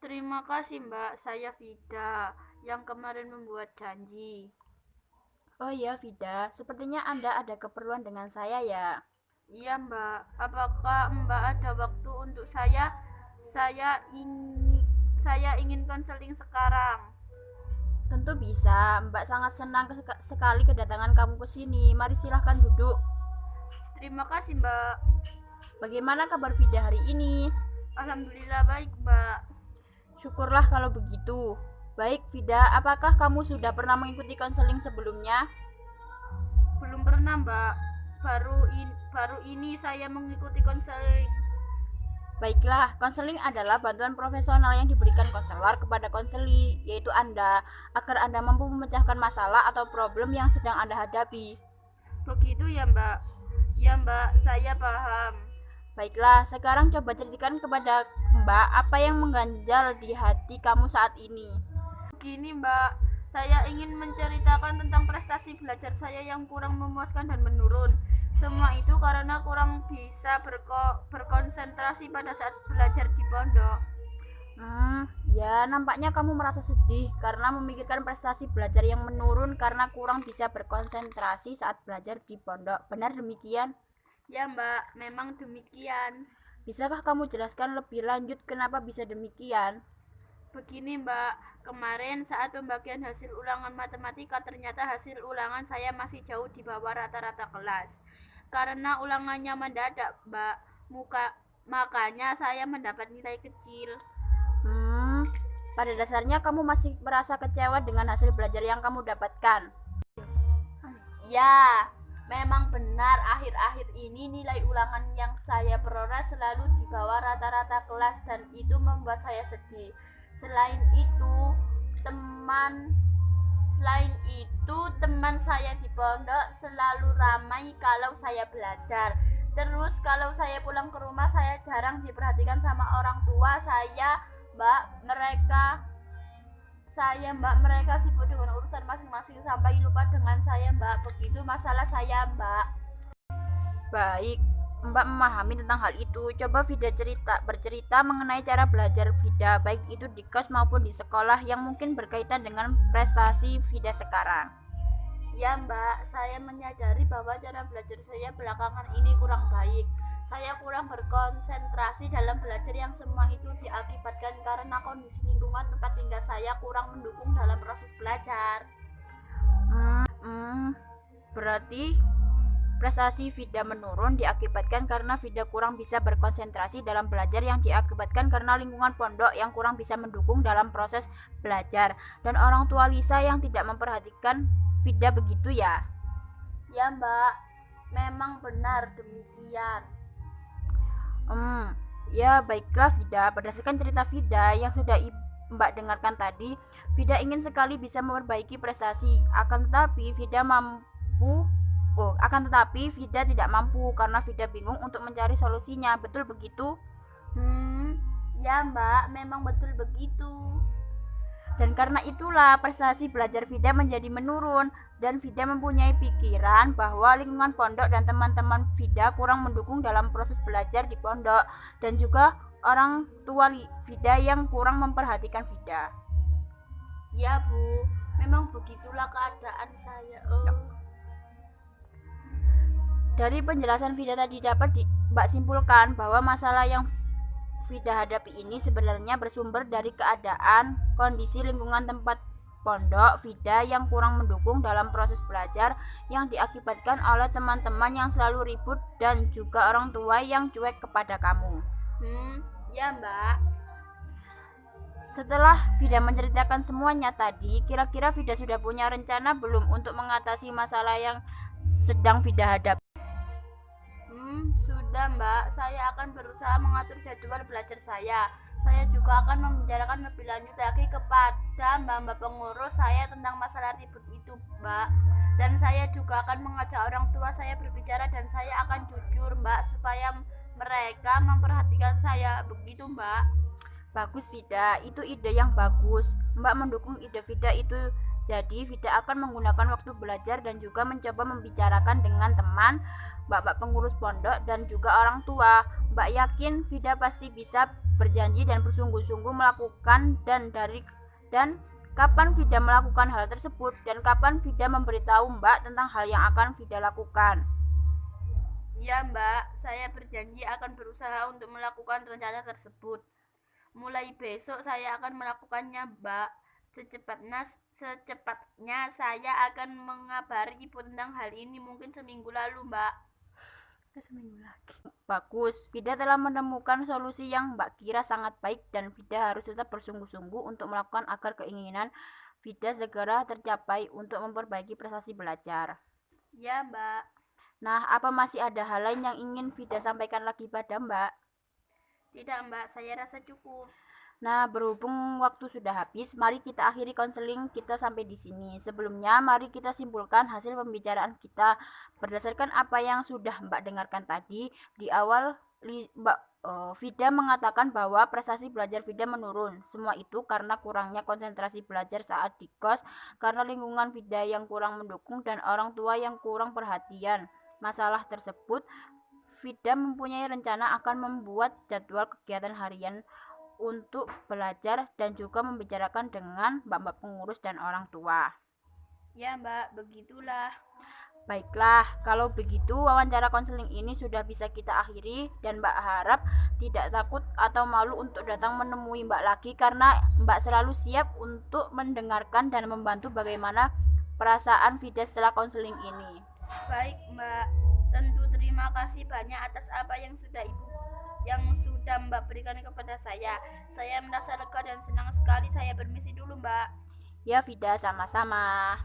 Terima kasih Mbak, saya Vida yang kemarin membuat janji. Oh iya, Vida, sepertinya Anda ada keperluan dengan saya ya. Iya Mbak, apakah Mbak ada waktu untuk saya? Saya ingin konseling sekarang. Tentu bisa, Mbak sangat senang sekali kedatangan kamu ke sini. Mari silahkan duduk. Terima kasih Mbak. Bagaimana kabar Vida hari ini? Alhamdulillah baik Mbak. Syukurlah kalau begitu. Baik, Vida, apakah kamu sudah pernah mengikuti konseling sebelumnya? Belum pernah Mbak. Baru ini saya mengikuti konseling. Baiklah, konseling adalah bantuan profesional yang diberikan konselor kepada konseli, yaitu Anda, agar Anda mampu memecahkan masalah atau problem yang sedang Anda hadapi. Begitu ya Mbak? Ya Mbak, saya paham. Baiklah, sekarang coba ceritakan kepada Mbak apa yang mengganjal di hati kamu saat ini. Begini Mbak, saya ingin menceritakan tentang prestasi belajar saya yang kurang memuaskan dan menurun. Semua itu karena kurang bisa berkonsentrasi pada saat belajar di pondok. Ya nampaknya kamu merasa sedih karena memikirkan prestasi belajar yang menurun karena kurang bisa berkonsentrasi saat belajar di pondok. Benar demikian? Ya Mbak, memang demikian. Bisakah kamu jelaskan lebih lanjut kenapa bisa demikian? Begini Mbak, kemarin saat pembagian hasil ulangan matematika ternyata hasil ulangan saya masih jauh di bawah rata-rata kelas. Karena ulangannya mendadak Mbak, makanya saya mendapat nilai kecil. Pada dasarnya kamu masih merasa kecewa dengan hasil belajar yang kamu dapatkan. Ya, memang benar akhir-akhir ini nilai ulangan yang saya peroleh selalu di bawah rata-rata kelas dan itu membuat saya sedih. Selain itu, teman saya di pondok selalu ramai kalau saya belajar. Terus kalau saya pulang ke rumah saya jarang diperhatikan sama orang tua saya, Mbak. Mereka sibuk dengan urusan masing-masing sampai lupa dengan saya, Mbak. Begitu masalah saya, Mbak. Baik, Mbak memahami tentang hal itu. Coba Vida bercerita mengenai cara belajar Vida, baik itu di kos maupun di sekolah yang mungkin berkaitan dengan prestasi Vida sekarang. Ya Mbak, saya menyadari bahwa cara belajar saya belakangan ini kurang baik. Saya kurang berkonsentrasi dalam belajar yang semua itu diakibatkan karena kondisi lingkungan tempat tinggal saya kurang mendukung dalam proses belajar. Berarti prestasi Vida menurun diakibatkan karena Vida kurang bisa berkonsentrasi dalam belajar yang diakibatkan karena lingkungan pondok yang kurang bisa mendukung dalam proses belajar dan orang tua Lisa yang tidak memperhatikan Vida, begitu ya? Ya Mbak, memang benar demikian. Ya baiklah Vida, berdasarkan cerita Vida yang sudah Mbak dengarkan tadi, Vida ingin sekali bisa memperbaiki prestasi, akan tetapi Vida tidak mampu karena Vida bingung untuk mencari solusinya. Betul begitu? Ya Mbak, memang betul begitu. Dan karena itulah prestasi belajar Vida menjadi menurun dan Vida mempunyai pikiran bahwa lingkungan pondok dan teman-teman Vida kurang mendukung dalam proses belajar di pondok dan juga orang tua Vida yang kurang memperhatikan Vida. Ya Bu, memang begitulah keadaan saya. Dari penjelasan Vida tadi dapat Mbak simpulkan bahwa masalah yang Vida hadapi ini sebenarnya bersumber dari keadaan kondisi lingkungan tempat pondok Vida yang kurang mendukung dalam proses belajar yang diakibatkan oleh teman-teman yang selalu ribut dan juga orang tua yang cuek kepada kamu. Ya Mbak. Setelah Vida menceritakan semuanya tadi, kira-kira Vida sudah punya rencana belum untuk mengatasi masalah yang sedang Vida hadapi? Sudah Mbak, saya akan berusaha mengatur jadwal belajar saya. Saya juga akan membicarakan lebih lanjut lagi kepada mbak-mbak pengurus saya tentang masalah ribut itu Mbak. Dan saya juga akan mengajak orang tua saya berbicara dan saya akan jujur Mbak supaya mereka memperhatikan saya. Begitu Mbak. Bagus Vida, itu ide yang bagus. Mbak mendukung ide Vida itu Jadi Vida akan menggunakan waktu belajar dan juga mencoba membicarakan dengan teman, mbak-mbak pengurus pondok dan juga orang tua. Mbak yakin Vida pasti bisa berjanji dan bersungguh-sungguh melakukan dan kapan Vida melakukan hal tersebut dan kapan Vida memberitahu Mbak tentang hal yang akan Vida lakukan. Ya Mbak, saya berjanji akan berusaha untuk melakukan rencana tersebut. Mulai besok saya akan melakukannya Mbak. Secepatnya saya akan mengabari Ibu tentang hal ini, mungkin seminggu lalu Mbak. Seminggu lagi. Bagus, Vida telah menemukan solusi yang Mbak kira sangat baik dan Vida harus tetap bersungguh-sungguh untuk melakukan agar keinginan Vida segera tercapai untuk memperbaiki prestasi belajar. Ya Mbak. Nah, apa masih ada hal lain yang ingin Vida sampaikan lagi pada Mbak? Tidak Mbak, saya rasa cukup. Nah, berhubung waktu sudah habis, mari kita akhiri konseling kita sampai di sini. Sebelumnya, mari kita simpulkan hasil pembicaraan kita berdasarkan apa yang sudah Mbak dengarkan tadi. Di awal, Vida mengatakan bahwa prestasi belajar Vida menurun. Semua itu karena kurangnya konsentrasi belajar saat di kos, karena lingkungan Vida yang kurang mendukung dan orang tua yang kurang perhatian. Masalah tersebut, Vida mempunyai rencana akan membuat jadwal kegiatan harian untuk belajar dan juga membicarakan dengan mbak-mbak pengurus dan orang tua. Ya Mbak, begitulah. Baiklah, kalau begitu wawancara konseling ini sudah bisa kita akhiri dan Mbak harap tidak takut atau malu untuk datang menemui Mbak lagi karena Mbak selalu siap untuk mendengarkan dan membantu bagaimana perasaan Vida setelah konseling ini. Baik Mbak, tentu terima kasih banyak atas apa yang sudah Mbak berikan kepada saya. Saya merasa lega dan senang sekali. Saya permisi dulu Mbak. Ya Vida, sama-sama.